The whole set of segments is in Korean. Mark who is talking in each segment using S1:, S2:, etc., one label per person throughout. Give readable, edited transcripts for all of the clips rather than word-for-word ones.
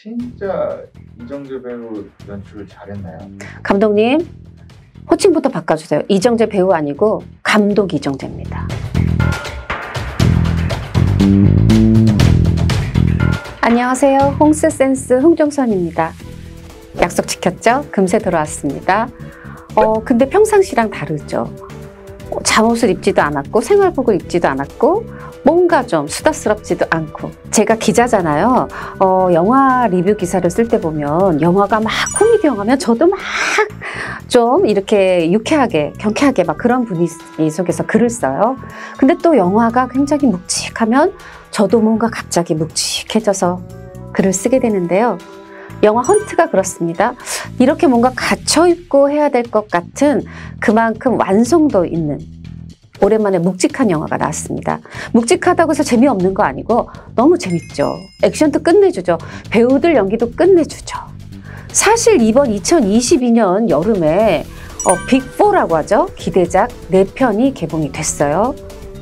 S1: 진짜 이정재 배우 연출을 잘했나요?
S2: 감독님, 호칭부터 바꿔주세요. 이정재 배우 아니고 감독 이정재입니다. 안녕하세요. 홍스센스 홍종선입니다. 약속 지켰죠? 금세 돌아왔습니다. 근데 평상시랑 다르죠. 잠옷을 입지도 않았고 생활복을 입지도 않았고 뭔가 좀 수다스럽지도 않고. 제가 기자잖아요. 영화 리뷰 기사를 쓸 때 보면 영화가 막 코미디 영화면 저도 막 좀 이렇게 유쾌하게 경쾌하게 막 그런 분위기 속에서 글을 써요. 근데 또 영화가 굉장히 묵직하면 저도 뭔가 갑자기 묵직해져서 글을 쓰게 되는데요. 영화 헌트가 그렇습니다. 이렇게 뭔가 갇혀있고 해야 될 것 같은 그만큼 완성도 있는 오랜만에 묵직한 영화가 나왔습니다. 묵직하다고 해서 재미없는 거 아니고 너무 재밌죠. 액션도 끝내주죠. 배우들 연기도 끝내주죠. 사실 이번 2022년 여름에 빅4라고 하죠. 기대작 4편이 개봉이 됐어요.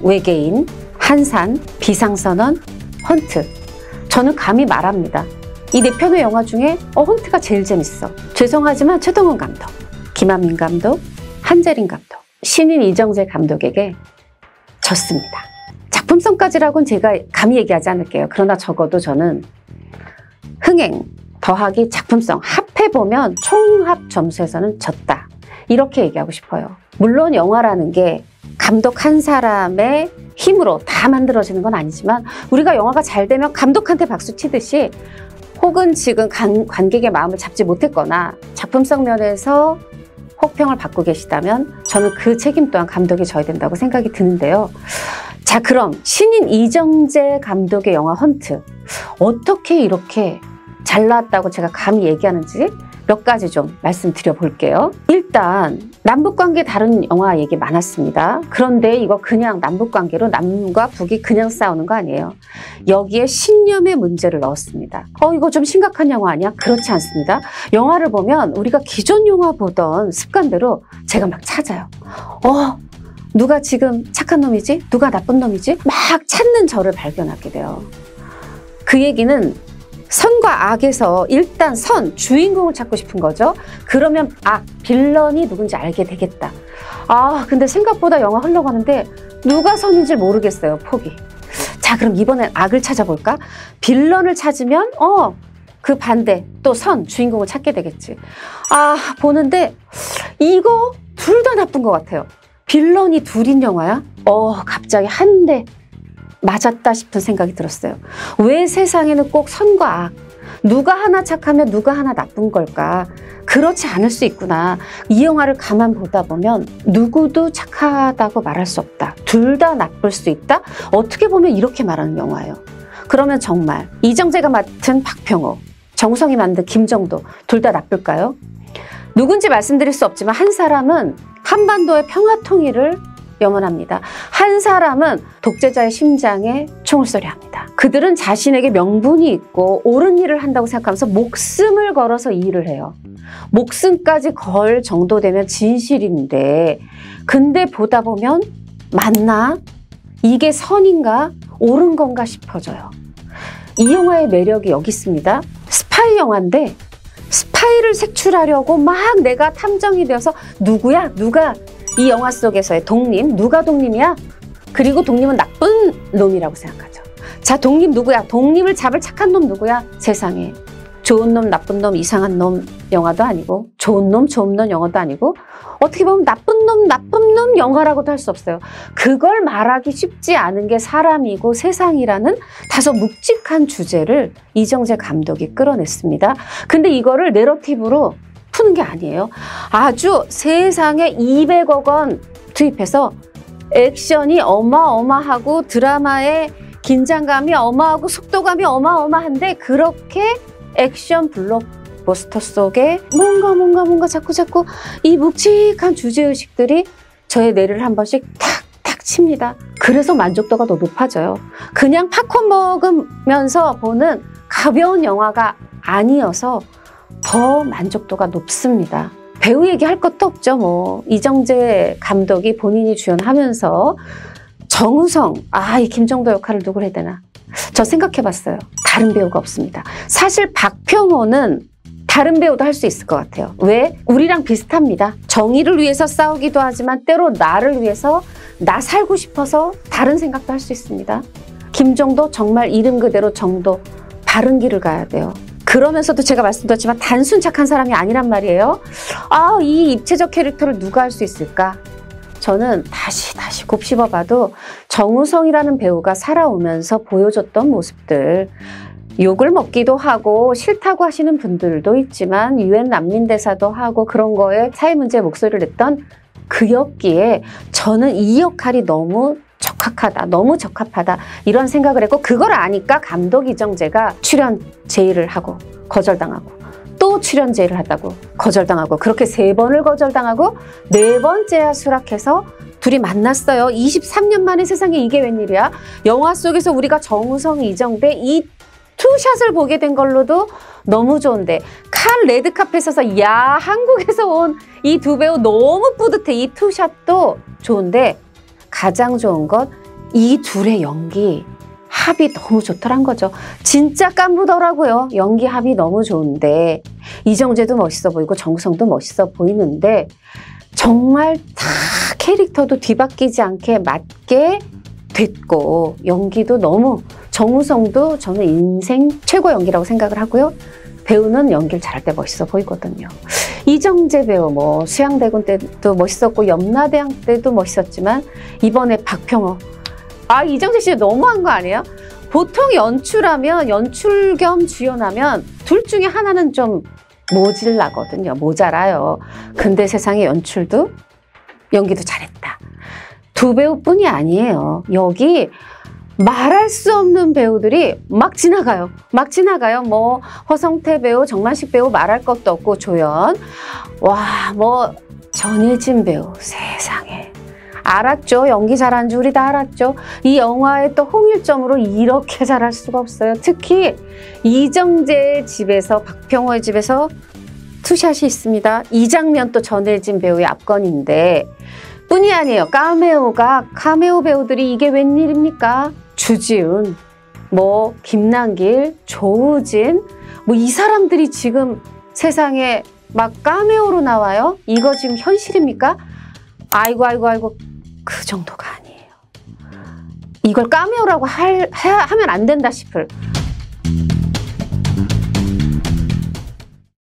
S2: 외계인, 한산, 비상선언, 헌트. 저는 감히 말합니다. 이 4편의 영화 중에 헌트가 제일 재밌어. 죄송하지만 최동원 감독, 김한민 감독, 한재린 감독, 신인 이정재 감독에게 졌습니다. 작품성까지라고는 제가 감히 얘기하지 않을게요. 그러나 적어도 저는 흥행 더하기 작품성 합해보면 총합 점수에서는 졌다. 이렇게 얘기하고 싶어요. 물론 영화라는 게 감독 한 사람의 힘으로 다 만들어지는 건 아니지만 우리가 영화가 잘 되면 감독한테 박수 치듯이 혹은 지금 관객의 마음을 잡지 못했거나 작품성 면에서 혹평을 받고 계시다면 저는 그 책임 또한 감독이 져야 된다고 생각이 드는데요. 자, 그럼 신인 이정재 감독의 영화 헌트 어떻게 이렇게 잘 나왔다고 제가 감히 얘기하는지 몇 가지 좀 말씀드려 볼게요. 일단 남북관계 다른 영화 얘기 많았습니다. 그런데 이거 그냥 남북관계로 남과 북이 그냥 싸우는 거 아니에요. 여기에 신념의 문제를 넣었습니다. 이거 좀 심각한 영화 아니야? 그렇지 않습니다. 영화를 보면 우리가 기존 영화 보던 습관대로 제가 막 찾아요. 누가 지금 착한 놈이지? 누가 나쁜 놈이지? 막 찾는 저를 발견하게 돼요. 그 얘기는 선과 악에서 일단 선, 주인공을 찾고 싶은 거죠. 그러면 악, 빌런이 누군지 알게 되겠다. 근데 생각보다 영화 흘러가는데 누가 선인지 모르겠어요. 포기. 자, 그럼 이번엔 악을 찾아볼까? 빌런을 찾으면 그 반대 또 선, 주인공을 찾게 되겠지. 보는데 이거 둘 다 나쁜 것 같아요. 빌런이 둘인 영화야? 갑자기 한 대 맞았다 싶은 생각이 들었어요. 왜 세상에는 꼭 선과 악, 누가 하나 착하면 누가 하나 나쁜 걸까? 그렇지 않을 수 있구나. 이 영화를 가만 보다 보면 누구도 착하다고 말할 수 없다. 둘 다 나쁠 수 있다? 어떻게 보면 이렇게 말하는 영화예요. 그러면 정말 이정재가 맡은 박병호, 정우성이 만든 김정도 둘 다 나쁠까요? 누군지 말씀드릴 수 없지만 한 사람은 한반도의 평화 통일을 염원합니다. 한 사람은 독재자의 심장에 총을 쏘려 합니다. 그들은 자신에게 명분이 있고 옳은 일을 한다고 생각하면서 목숨을 걸어서 이 일을 해요. 목숨까지 걸 정도 되면 진실인데 근데 보다 보면 맞나? 이게 선인가? 옳은 건가 싶어져요. 이 영화의 매력이 여기 있습니다. 스파이 영화인데 스파이를 색출하려고 막 내가 탐정이 되어서 누구야? 누가 이 영화 속에서의 독님, 누가 독님이야? 그리고 독님은 나쁜 놈이라고 생각하죠. 자, 독님 누구야? 독님을 잡을 착한 놈 누구야? 세상에 좋은 놈, 나쁜 놈, 이상한 놈 영화도 아니고 좋은 놈, 좋은 놈 영화도 아니고 어떻게 보면 나쁜 놈, 나쁜 놈 영화라고도 할 수 없어요. 그걸 말하기 쉽지 않은 게 사람이고 세상이라는 다소 묵직한 주제를 이정재 감독이 끌어냈습니다. 근데 이거를 내러티브로 푸는 게 아니에요. 아주 세상에 200억 원 투입해서 액션이 어마어마하고 드라마의 긴장감이 어마하고 속도감이 어마어마한데 그렇게 액션 블록버스터 속에 뭔가 자꾸 이 묵직한 주제의식들이 저의 뇌를 한 번씩 탁탁 칩니다. 그래서 만족도가 더 높아져요. 그냥 팝콘 먹으면서 보는 가벼운 영화가 아니어서 더 만족도가 높습니다. 배우 얘기할 것도 없죠. 이정재 감독이 본인이 주연하면서 정우성, 이 김정도 역할을 누굴 해야 되나? 저 생각해봤어요. 다른 배우가 없습니다. 사실 박평호는 다른 배우도 할 수 있을 것 같아요. 왜? 우리랑 비슷합니다. 정의를 위해서 싸우기도 하지만 때로 나를 위해서 나 살고 싶어서 다른 생각도 할 수 있습니다. 김정도 정말 이름 그대로 정도, 바른 길을 가야 돼요. 그러면서도 제가 말씀드렸지만 단순 착한 사람이 아니란 말이에요. 아, 이 입체적 캐릭터를 누가 할 수 있을까? 저는 다시 곱씹어봐도 정우성이라는 배우가 살아오면서 보여줬던 모습들, 욕을 먹기도 하고 싫다고 하시는 분들도 있지만 유엔 난민대사도 하고 그런 거에 사회 문제에 목소리를 냈던 그였기에 저는 이 역할이 너무 적합하다 이런 생각을 했고, 그걸 아니까 감독 이정재가 출연 제의를 하고 거절당하고 또 출연 제의를 하다고 거절당하고 그렇게 3번을 거절당하고 4번째야 수락해서 둘이 만났어요. 23년 만에 세상에 이게 웬일이야. 영화 속에서 우리가 정우성, 이정대 이 투샷을 보게 된 걸로도 너무 좋은데, 칸 레드카펫에서 야 한국에서 온 이 두 배우 너무 뿌듯해. 이 투샷도 좋은데 가장 좋은 건 이 둘의 연기 합이 너무 좋더란 거죠. 진짜 깐부더라고요. 연기 합이 너무 좋은데 이정재도 멋있어 보이고 정우성도 멋있어 보이는데 정말 다 캐릭터도 뒤바뀌지 않게 맞게 됐고, 연기도 너무, 정우성도 저는 인생 최고 연기라고 생각을 하고요. 배우는 연기를 잘할 때 멋있어 보이거든요. 이정재 배우 뭐 수양대군 때도 멋있었고 염라대왕 때도 멋있었지만 이번에 박평호, 아 이정재 씨 너무한 거 아니에요? 보통 연출하면 연출 겸 주연하면 둘 중에 하나는 좀 모자라거든요. 모자라요. 근데 세상에 연기도 잘했다. 두 배우뿐이 아니에요. 여기 말할 수 없는 배우들이 막 지나가요. 뭐 허성태 배우, 정만식 배우 말할 것도 없고 조연, 와 뭐 전혜진 배우, 세상에 알았죠. 연기 잘하는 줄 우리 다 알았죠. 이 영화의 또 홍일점으로 이렇게 잘할 수가 없어요. 특히 이정재의 집에서, 박평호의 집에서 투샷이 있습니다. 이 장면 또 전혜진 배우의 압권인데 뿐이 아니에요. 카메오 배우들이 이게 웬일입니까? 주지훈, 뭐 김남길, 조우진, 뭐 이 사람들이 지금 세상에 막 카메오로 나와요. 이거 지금 현실입니까? 아이고 그 정도가 아니에요. 이걸 카메오라고 하면 안 된다 싶을